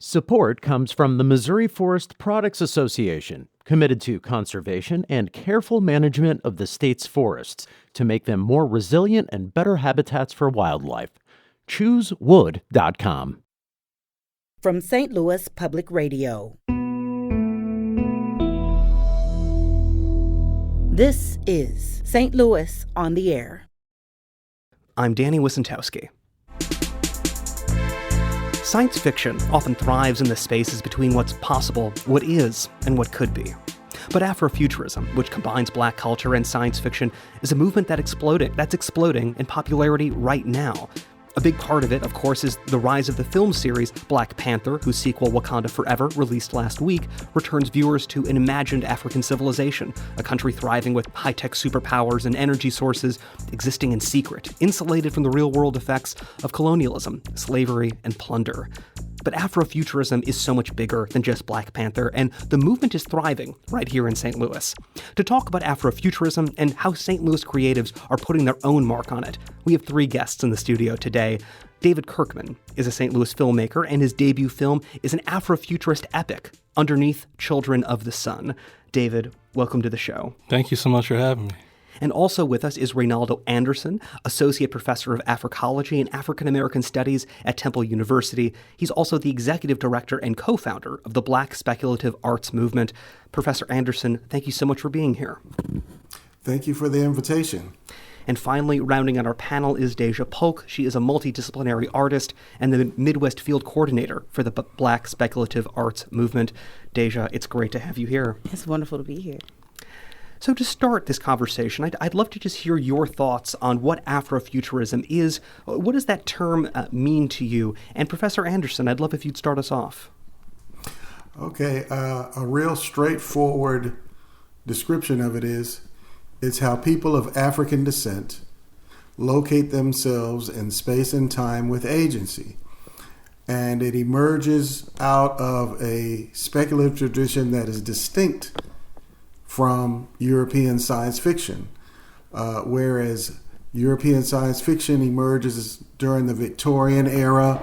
Support comes from the Missouri Forest Products Association, committed to conservation and careful management of the state's forests to make them more resilient and better habitats for wildlife. ChooseWood.com. From St. Louis Public Radio. This is St. Louis on the Air. I'm Danny Wysentowski. Science fiction often thrives in the spaces between what's possible, what is, and what could be. But Afrofuturism, which combines black culture and science fiction, is a movement that's exploding in popularity right now. A big part of it, of course, is the rise of the film series Black Panther, whose sequel Wakanda Forever, released last week, returns viewers to an imagined African civilization, a country thriving with high-tech superpowers and energy sources existing in secret, insulated from the real-world effects of colonialism, slavery, and plunder. But Afrofuturism is so much bigger than just Black Panther, and the movement is thriving right here in St. Louis. To talk about Afrofuturism and how St. Louis creatives are putting their own mark on it, we have three guests in the studio today. David Kirkman is a St. Louis filmmaker, and his debut film is an Afrofuturist epic, Underneath Children of the Sun. David, welcome to the show. Thank you so much for having me. And also with us is Reynaldo Anderson, Associate Professor of Africology and African American Studies at Temple University. He's also the Executive Director and co-founder of the Black Speculative Arts Movement. Professor Anderson, thank you so much for being here. Thank you for the invitation. And finally, rounding out our panel is Dacia Polk. She is a multi-disciplinary artist and the Midwest Field Coordinator for the Black Speculative Arts Movement. Dacia, it's great to have you here. It's wonderful to be here. So to start this conversation, I'd love to just hear your thoughts on what Afrofuturism is. What does that term mean to you? And Professor Anderson, I'd love if you'd start us off. Okay, a real straightforward description of it is, it's how people of African descent locate themselves in space and time with agency. And it emerges out of a speculative tradition that is distinct from European science fiction, whereas European science fiction emerges during the Victorian era,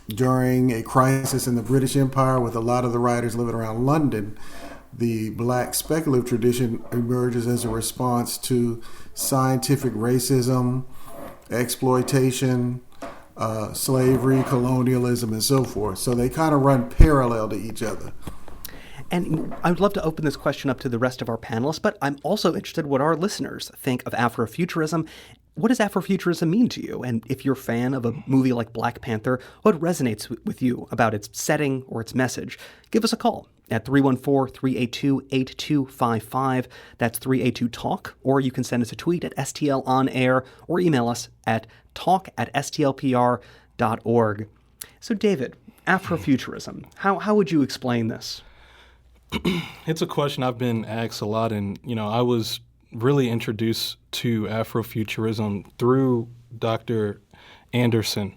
during a crisis in the British Empire with a lot of the writers living around London. The black speculative tradition emerges as a response to scientific racism, exploitation, slavery, colonialism, and so forth. So they kind of run parallel to each other. And I would love to open this question up to the rest of our panelists, but I'm also interested what our listeners think of Afrofuturism. What does Afrofuturism mean to you? And if you're a fan of a movie like Black Panther, what resonates with you about its setting or its message? Give us a call at 314-382-8255. That's 382-TALK. Or you can send us a tweet at STL On Air or email us at talk@stlpr.org. So David, Afrofuturism, how would you explain this? It's a question I've been asked a lot, and I was really introduced to Afrofuturism through Dr. Anderson,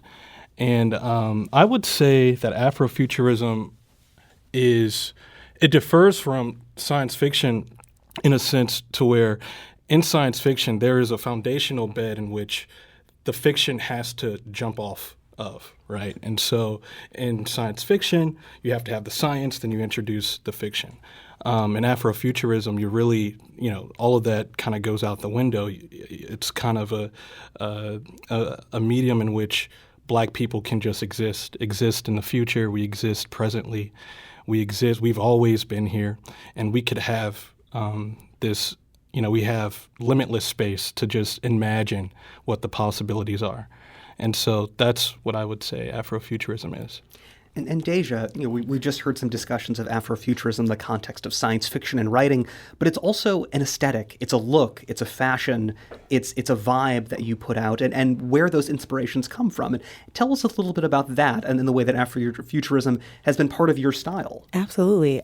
and I would say that Afrofuturism differs from science fiction in a sense to where in science fiction there is a foundational bed in which the fiction has to jump off of, right? And so in science fiction, you have to have the science, then you introduce the fiction. In Afrofuturism, you really, all of that kind of goes out the window. It's kind of a medium in which black people can just exist in the future. We exist presently. We've always been here, and we could have this, we have limitless space to just imagine what the possibilities are. And so that's what I would say Afrofuturism is. And Dacia, we just heard some discussions of Afrofuturism in the context of science fiction and writing, but it's also an aesthetic, it's a look, it's a fashion, it's a vibe that you put out, and where those inspirations come from. And tell us a little bit about that and then the way that Afrofuturism has been part of your style. Absolutely.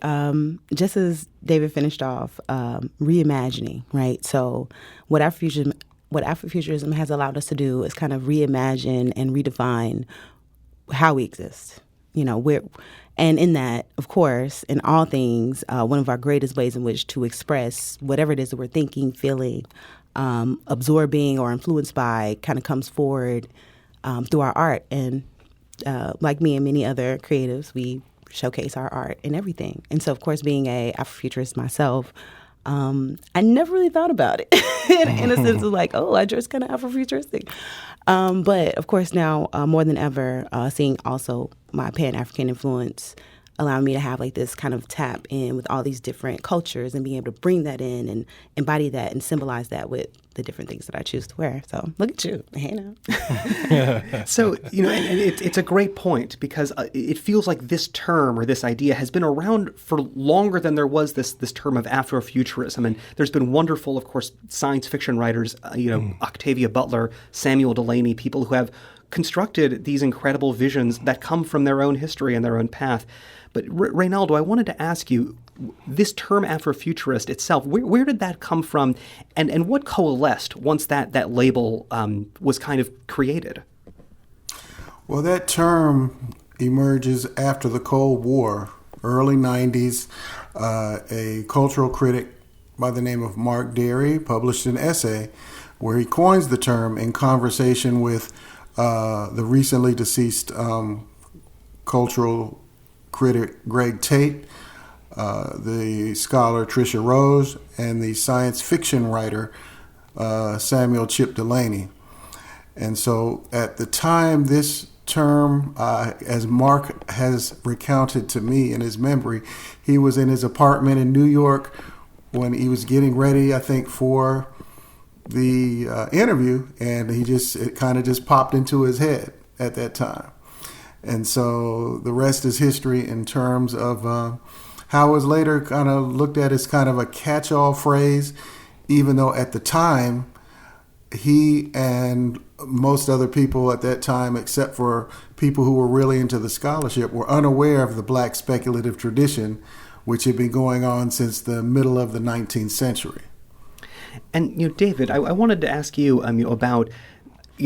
Just as David finished off, reimagining, right? So what Afrofuturism has allowed us to do is kind of reimagine and redefine how we exist. And in that, of course, in all things, one of our greatest ways in which to express whatever it is that we're thinking, feeling, absorbing, or influenced by kind of comes forward through our art. And like me and many other creatives, we showcase our art and everything. And so, of course, being a Afrofuturist myself, I never really thought about it in a sense of like, oh, I dress kind of Afrofuturistic. But of course now, more than ever, seeing also my Pan-African influence allowing me to have like this kind of tap in with all these different cultures and being able to bring that in and embody that and symbolize that with the different things that I choose to wear. So look at you. Hey now. So, and it's a great point because it feels like this term or this idea has been around for longer than there was this term of Afrofuturism. And there's been wonderful, of course, science fiction writers, Octavia Butler, Samuel Delany, people who have constructed these incredible visions that come from their own history and their own path. But Reynaldo, I wanted to ask you, this term Afrofuturist itself, where did that come from, and what coalesced once that label was kind of created? Well, that term emerges after the Cold War, early 90s. A cultural critic by the name of Mark Derry published an essay where he coins the term in conversation with the recently deceased cultural critic Greg Tate, the scholar Tricia Rose, and the science fiction writer Samuel Chip Delany. And so at the time, this term, as Mark has recounted to me in his memory, he was in his apartment in New York when he was getting ready, I think, for the interview, and it kind of just popped into his head at that time. And so the rest is history in terms of how it was later kind of looked at as kind of a catch-all phrase, even though at the time he and most other people at that time, except for people who were really into the scholarship, were unaware of the Black speculative tradition, which had been going on since the middle of the 19th century. And, David, I wanted to ask you about,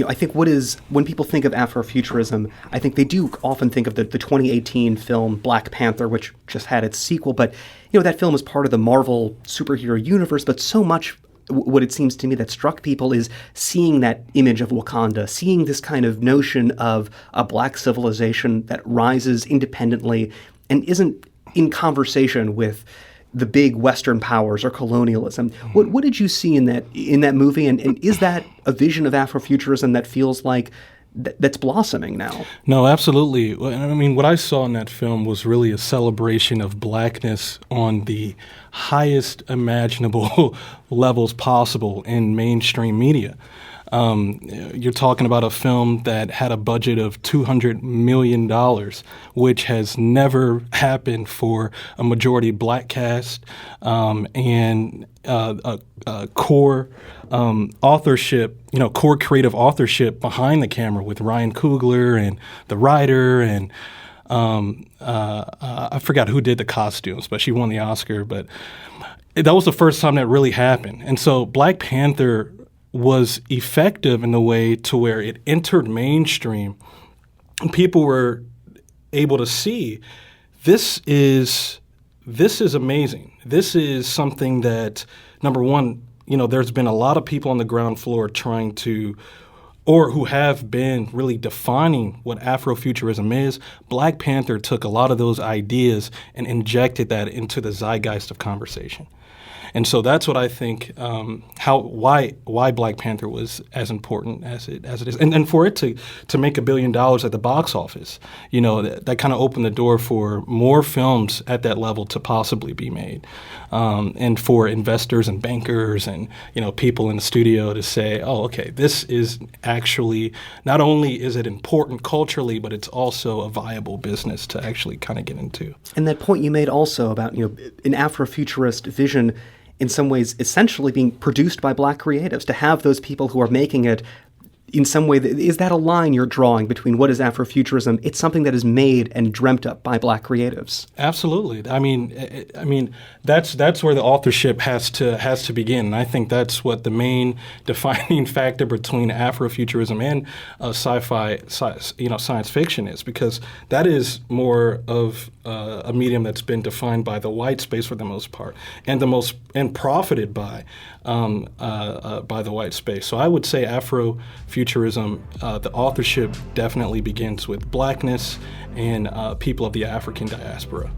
I think when people think of Afrofuturism, I think they do often think of the 2018 film Black Panther, which just had its sequel. But, that film is part of the Marvel superhero universe. But so much what it seems to me that struck people is seeing that image of Wakanda, seeing this kind of notion of a Black civilization that rises independently and isn't in conversation with the big Western powers or colonialism. What did you see in that movie? And is that a vision of Afrofuturism that feels like that's blossoming now? No, absolutely. I mean, what I saw in that film was really a celebration of Blackness on the highest imaginable levels possible in mainstream media. You're talking about a film that had a budget of $200 million, which has never happened for a majority Black cast, and a core authorship, core creative authorship behind the camera with Ryan Coogler and the writer, and I forgot who did the costumes, but she won the Oscar. But that was the first time that really happened. And so Black Panther was effective in the way to where it entered mainstream and people were able to see this is amazing. This is something that, number one, there's been a lot of people on the ground floor trying to, or who have been really defining what Afrofuturism is. Black Panther took a lot of those ideas and injected that into the zeitgeist of conversation. And so that's what I think, why Black Panther was as important as it is. And for it to make $1 billion at the box office, that kind of opened the door for more films at that level to possibly be made. And for investors and bankers and, people in the studio to say, oh, okay, this is actually, not only is it important culturally, but it's also a viable business to actually kind of get into. And that point you made also about, an Afrofuturist vision in some ways essentially being produced by Black creatives, to have those people who are making it in some way. Is that a line you're drawing between what is Afrofuturism? It's something that is made and dreamt up by Black creatives. Absolutely. I mean, that's where the authorship has to begin. And I think that's what the main defining factor between Afrofuturism and sci-fi, science fiction is, because that is more of a medium that's been defined by the white space for the most part, and profited by the white space. So I would say Afrofuturism Afrofuturism, the authorship definitely begins with Blackness and people of the African diaspora.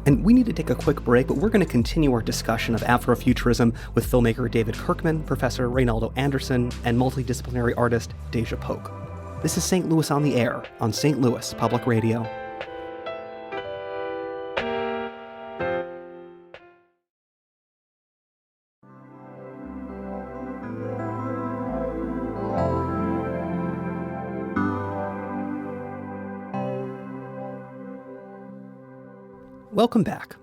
And we need to take a quick break, but we're going to continue our discussion of Afrofuturism with filmmaker David Kirkman, Professor Reynaldo Anderson, and multidisciplinary artist Dacia Polk. This is St. Louis on the Air on St. Louis Public Radio. Welcome back.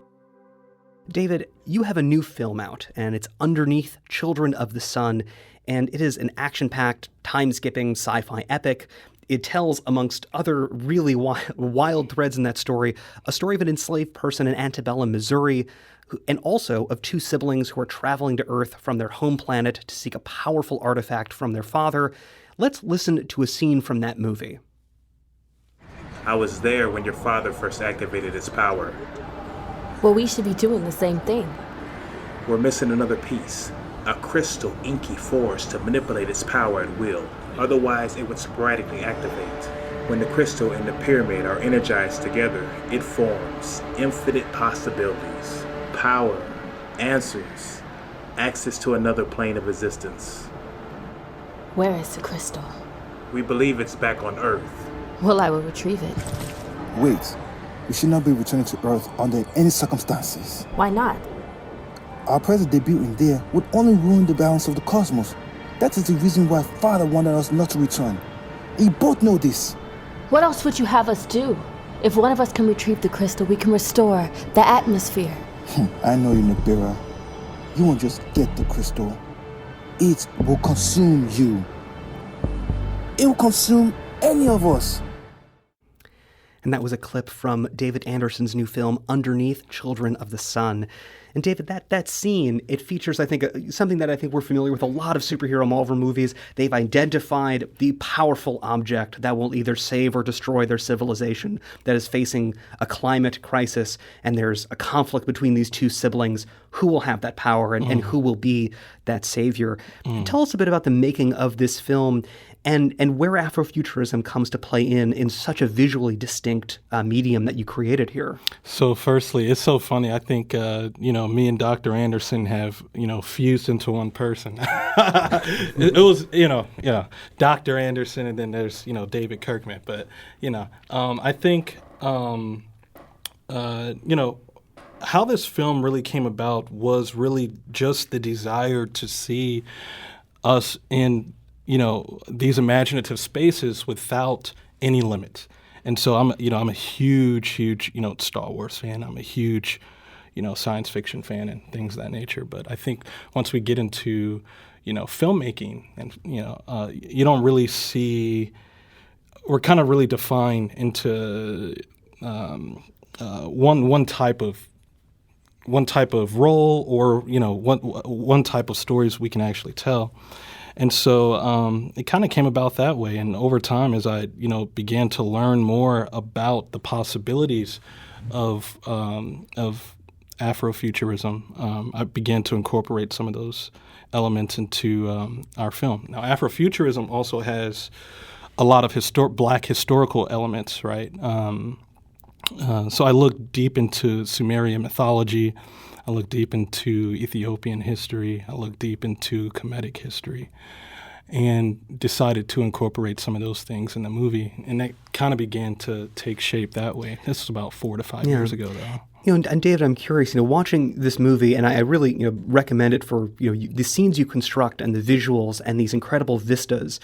David, you have a new film out, and it's Underneath Children of the Sun, and it is an action-packed, time-skipping sci-fi epic. It tells, amongst other really wild threads in that story, a story of an enslaved person in antebellum Missouri, and also of two siblings who are traveling to Earth from their home planet to seek a powerful artifact from their father. Let's listen to a scene from that movie. I was there when your father first activated his power. Well, we should be doing the same thing. We're missing another piece, a crystal inky force to manipulate its power at will. Otherwise, it would sporadically activate. When the crystal and the pyramid are energized together, it forms infinite possibilities, power, answers, access to another plane of existence. Where is the crystal? We believe it's back on Earth. Well, I will retrieve it. Wait, we should not be returning to Earth under any circumstances. Why not? Our present debut in there would only ruin the balance of the cosmos. That is the reason why Father wanted us not to return. We both know this. What else would you have us do? If one of us can retrieve the crystal, we can restore the atmosphere. I know you, Nibiru. You won't just get the crystal. It will consume you. It will consume any of us. And that was a clip from David Anderson's new film, Underneath Children of the Sun. And David, that scene, it features, I think, something that I think we're familiar with a lot of superhero Marvel movies. They've identified the powerful object that will either save or destroy their civilization that is facing a climate crisis, and there's a conflict between these two siblings. Who will have that power and who will be that savior? Tell us a bit about the making of this film and where Afrofuturism comes to play in such a visually distinct medium that you created here. So firstly, it's so funny. I think, me and Dr. Anderson have, fused into one person. it was, Dr. Anderson, and then there's, David Kirkman. But, I think, how this film really came about was really just the desire to see us in these imaginative spaces without any limits. And so I'm a huge, Star Wars fan. I'm a huge, science fiction fan and things of that nature. But I think once we get into, filmmaking and, you don't really see, we're kind of really defined into one type of role or, one type of stories we can actually tell. And so it kind of came about that way. And over time, as I, began to learn more about the possibilities of Afrofuturism, I began to incorporate some of those elements into our film. Now, Afrofuturism also has a lot of Black historical elements, right? So I looked deep into Sumerian mythology. I looked deep into Ethiopian history. I looked deep into Kemetic history and decided to incorporate some of those things in the movie. And that kind of began to take shape that way. This was about 4 to 5 years ago, though. And David, I'm curious, watching this movie, and I really, recommend it for, the scenes you construct and the visuals and these incredible vistas.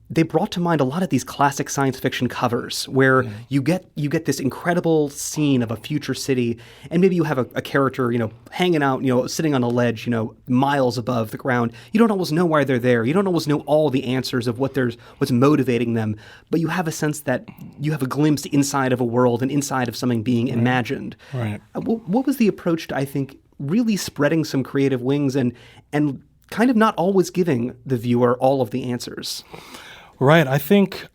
They brought to mind a lot of these classic science fiction covers where you get this incredible scene of a future city, and maybe you have a character, hanging out, sitting on a ledge, miles above the ground. You don't always know why they're there. You don't always know all the answers of what's motivating them, but you have a sense that you have a glimpse inside of a world and inside of something being imagined. Right. What was the approach to, I think, really spreading some creative wings and kind of not always giving the viewer all of the answers? Right. I think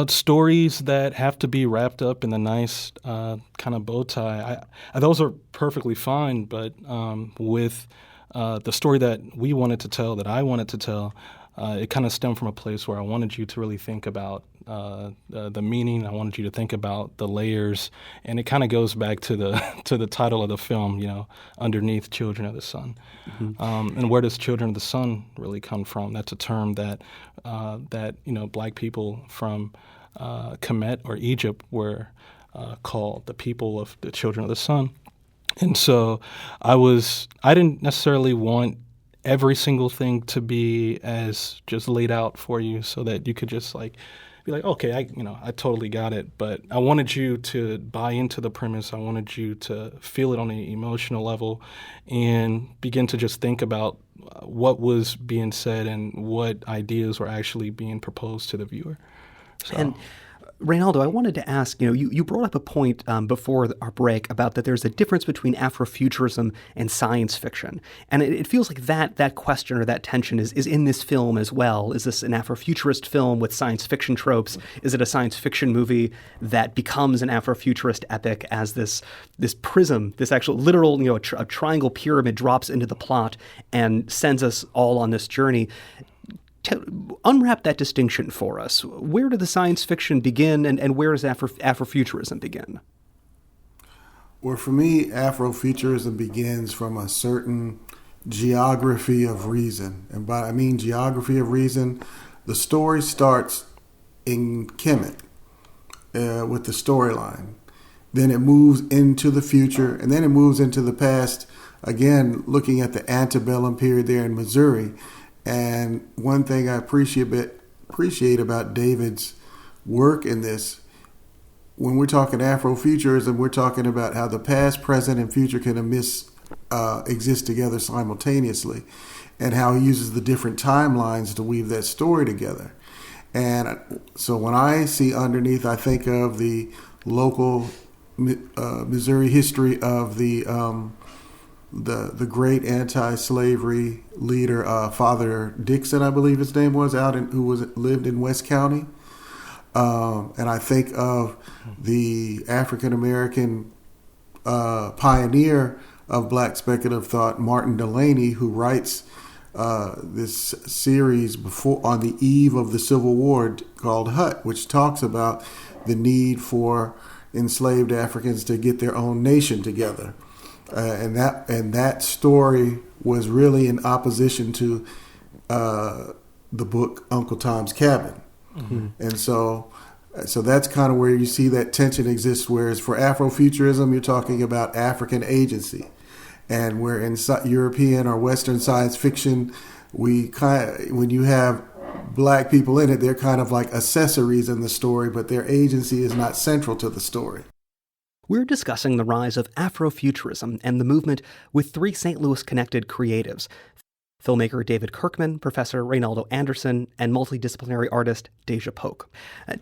stories that have to be wrapped up in a nice kind of bow tie, those are perfectly fine. But with the story that we wanted to tell, that I wanted to tell, it kind of stemmed from a place where I wanted you to really think about the meaning. I wanted you to think about the layers, and it kind of goes back to the title of the film, Underneath Children of the Sun. And where does Children of the Sun really come from? That's a term that Black people from Kemet or Egypt were called the people of the Children of the Sun. And so I didn't necessarily want every single thing to be as just laid out for you so that you could just be like, okay, I totally got it. But I wanted you to buy into the premise. I wanted you to feel it on an emotional level and begin to just think about what was being said and what ideas were actually being proposed to the viewer. So. And Reynaldo, I wanted to ask, you brought up a point before our break about that there's a difference between Afrofuturism and science fiction. And it feels like that question or that tension is in this film as well. Is this an Afrofuturist film with science fiction tropes? Is it a science fiction movie that becomes an Afrofuturist epic as this prism, this actual literal, a triangle pyramid drops into the plot and sends us all on this journey? Unwrap that distinction for us. Where did the science fiction begin, and where does Afrofuturism begin? Well, for me, Afrofuturism begins from a certain geography of reason. And by I mean geography of reason, the story starts in Kemet with the storyline. Then it moves into the future, and then it moves into the past, again, looking at the antebellum period there in Missouri. And one thing I appreciate about David's work in this, when we're talking Afrofuturism, we're talking about how the past, present, and future can exist together simultaneously, and how he uses the different timelines to weave that story together. And so when I see Underneath, I think of the local Missouri history of the great anti-slavery leader, Father Dixon, I believe his name was, who lived in West County. And I think of the African-American pioneer of Black speculative thought, Martin Delaney, who writes this series on the eve of the Civil War called Hut, which talks about the need for enslaved Africans to get their own nation together. And that story was really in opposition to the book Uncle Tom's Cabin. Mm-hmm. And so that's kind of where you see that tension exists, whereas for Afrofuturism, you're talking about African agency. And where in European or Western science fiction, when you have Black people in it, they're kind of like accessories in the story, but their agency is not central to the story. We're discussing the rise of Afrofuturism and the movement with three St. Louis-connected creatives: filmmaker David Kirkman, Professor Reynaldo Anderson, and multidisciplinary artist Dacia Polk.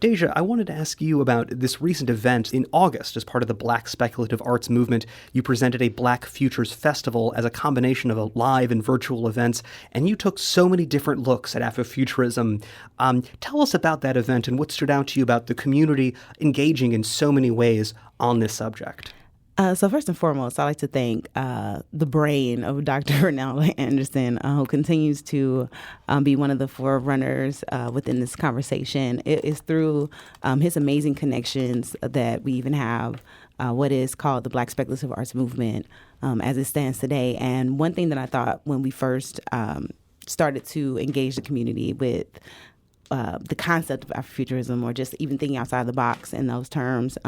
Dacia, I wanted to ask you about this recent event in August. As part of the Black Speculative Arts movement, you presented a Black Futures Festival as a combination of live and virtual events, and you took so many different looks at Afrofuturism. Tell us about that event and what stood out to you about the community engaging in so many ways on this subject. So first and foremost, I like to thank the brain of Dr. Reynaldo Anderson, who continues to be one of the forerunners within this conversation. It is through his amazing connections that we even have what is called the Black Speculative Arts Movement as it stands today. And one thing that I thought when we first started to engage the community with the concept of Afrofuturism, or just even thinking outside the box in those terms,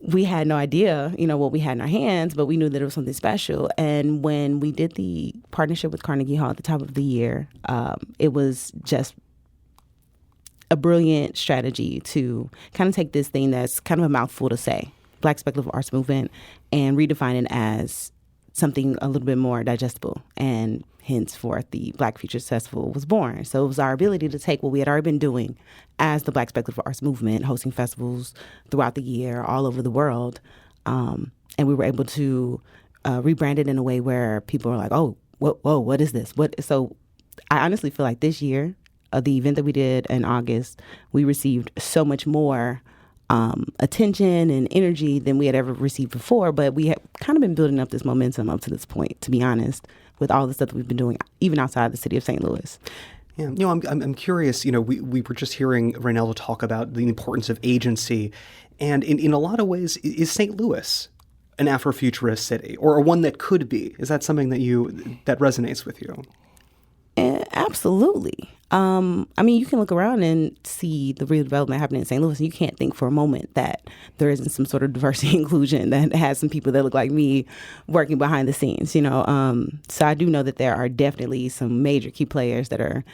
we had no idea, what we had in our hands, but we knew that it was something special. And when we did the partnership with Carnegie Hall at the top of the year, it was just a brilliant strategy to kind of take this thing that's kind of a mouthful to say, Black Speculative Arts Movement, and redefine it as something a little bit more digestible. And henceforth, the Black Futures Festival was born. So it was our ability to take what we had already been doing as the Black Speculative Arts Movement, hosting festivals throughout the year, all over the world. And we were able to rebrand it in a way where people were like, oh, whoa, what is this? So I honestly feel like this year, the event that we did in August, we received so much more attention and energy than we had ever received before. But we had kind of been building up this momentum up to this point, to be honest. with all the stuff that we've been doing, even outside the city of St. Louis. Yeah, I'm curious. We were just hearing Reynaldo talk about the importance of agency, and in a lot of ways, is St. Louis an Afrofuturist city, or one that could be? Is that something that resonates with you? Absolutely. You can look around and see the redevelopment happening in St. Louis, and you can't think for a moment that there isn't some sort of diversity inclusion that has some people that look like me working behind the scenes, So I do know that there are definitely some major key players that are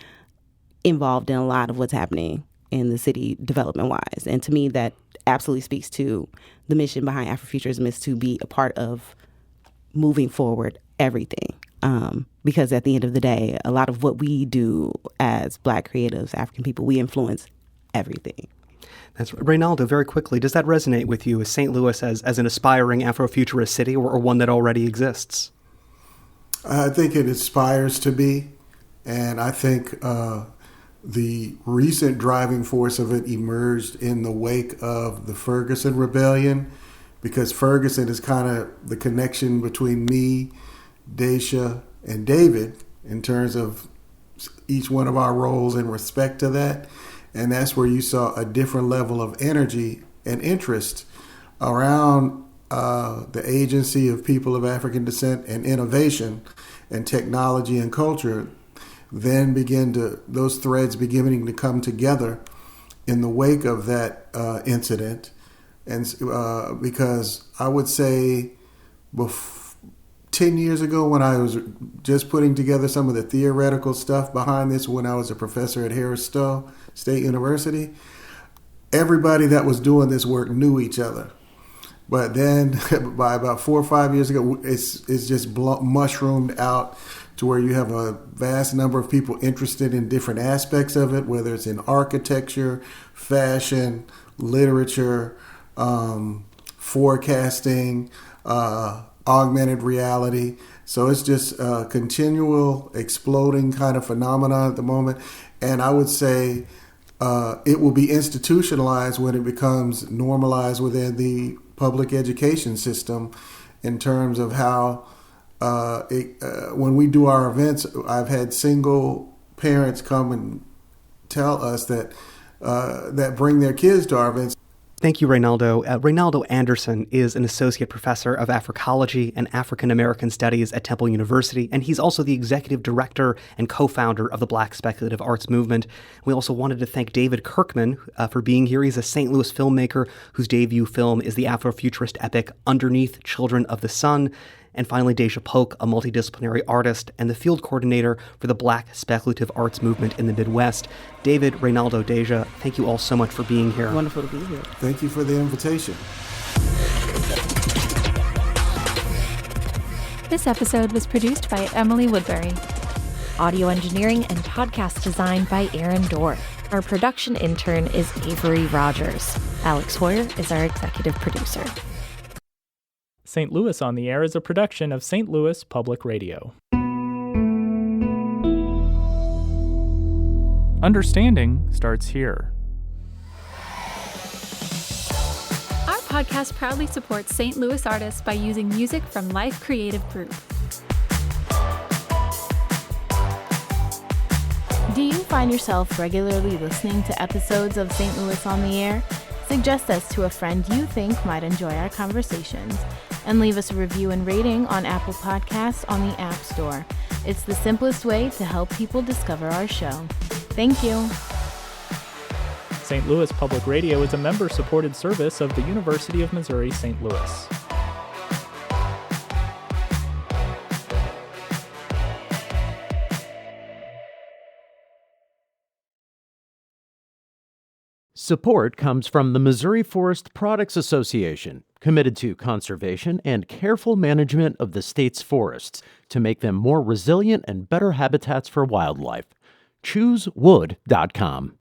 involved in a lot of what's happening in the city development-wise. And to me, that absolutely speaks to the mission behind Afrofuturism, is to be a part of moving forward everything. Because at the end of the day, a lot of what we do as Black creatives, African people, we influence everything. That's right. Reynaldo, very quickly, does that resonate with you? Is St. Louis as an aspiring Afrofuturist city, or one that already exists? I think it aspires to be, and I think the recent driving force of it emerged in the wake of the Ferguson Rebellion, because Ferguson is kind of the connection between me, Dacia, and David in terms of each one of our roles in respect to that. And that's where you saw a different level of energy and interest around the agency of people of African descent and innovation and technology and culture. Then those threads beginning to come together in the wake of that incident. And because I would say 10 years ago, when I was just putting together some of the theoretical stuff behind this, when I was a professor at Harris Stowe State University, everybody that was doing this work knew each other. But then by about 4 or 5 years ago, it's just mushroomed out to where you have a vast number of people interested in different aspects of it, whether it's in architecture, fashion, literature, forecasting, augmented reality. So it's just a continual exploding kind of phenomenon at the moment. And I would say it will be institutionalized when it becomes normalized within the public education system in terms of how when we do our events, I've had single parents come and tell us that bring their kids to our events. Thank you, Reynaldo. Reynaldo Anderson is an associate professor of Africology and African American Studies at Temple University, and he's also the executive director and co-founder of the Black Speculative Arts Movement. We also wanted to thank David Kirkman for being here. He's a St. Louis filmmaker whose debut film is the Afrofuturist epic Underneath Children of the Sun. And finally, Dacia Polk, a multidisciplinary artist and the field coordinator for the Black Speculative Arts Movement in the Midwest. David, Reynaldo, Dacia, thank you all so much for being here. Wonderful to be here. Thank you for the invitation. This episode was produced by Emily Woodbury. Audio engineering and podcast design by Aaron Dorr. Our production intern is Avery Rogers. Alex Hoyer is our executive producer. St. Louis on the Air is a production of St. Louis Public Radio. Understanding starts here. Our podcast proudly supports St. Louis artists by using music from Life Creative Group. Do you find yourself regularly listening to episodes of St. Louis on the Air? Suggest us to a friend you think might enjoy our conversations, and leave us a review and rating on Apple Podcasts on the App Store. It's the simplest way to help people discover our show. Thank you. St. Louis Public Radio is a member-supported service of the University of Missouri St. Louis. Support comes from the Missouri Forest Products Association, committed to conservation and careful management of the state's forests to make them more resilient and better habitats for wildlife. ChooseWood.com.